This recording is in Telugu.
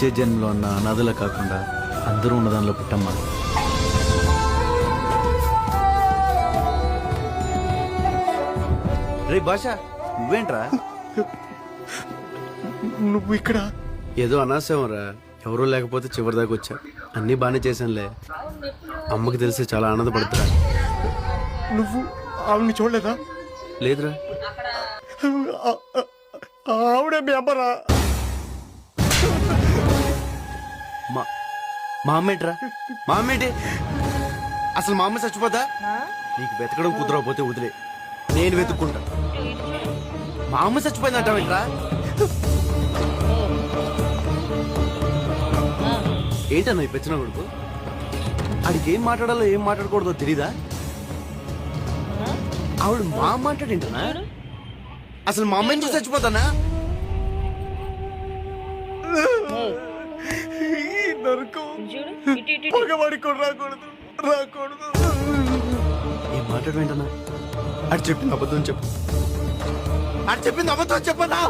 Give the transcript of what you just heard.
వచ్చే జన్మలో ఉన్న అనాథలా కాకుండా అందరూ ఉన్న దానిలో పుట్టమ్మా. రే భాష, నువ్వేంట్రా? నువ్వు ఇక్కడ? ఏదో అనాశంరా, ఎవరూ లేకపోతే చివరి దాకా వచ్చా. అన్నీ బాగానే చేశానులే. అమ్మకి తెలిసి చాలా ఆనందపడతారా. నువ్వు ఆవిడ్ని చూడలేదా? లేదురా. ఆవిడే మీ అమ్మరా? మా అమ్మ ఏంట్రా? మా అమ్మ ఏంటి? అసలు మా అమ్మ చచ్చిపోతా? నీకు వెతకడం కుదరకపోతే వదిలే, నేను వెతుక్కుంటా. మా అమ్మ చచ్చిపోయింది అంటావేంట్రా? ఏంటన్నా ఈ పెచ్చిన కొడుకు? ఆడికి ఏం మాట్లాడాలో ఏం మాట్లాడకూడదో తెలీదా? ఆవిడ మా అమ్మ అంటాడేంటనా? అసలు మా అమ్మ ఎందుకు చచ్చిపోతానా? రాకూడదు. ఏం మాట్లాడమేంటన్నా? అది చెప్పింది అబద్ధం చెప్పు. అది చెప్పింది అబద్ధం చెప్పనా?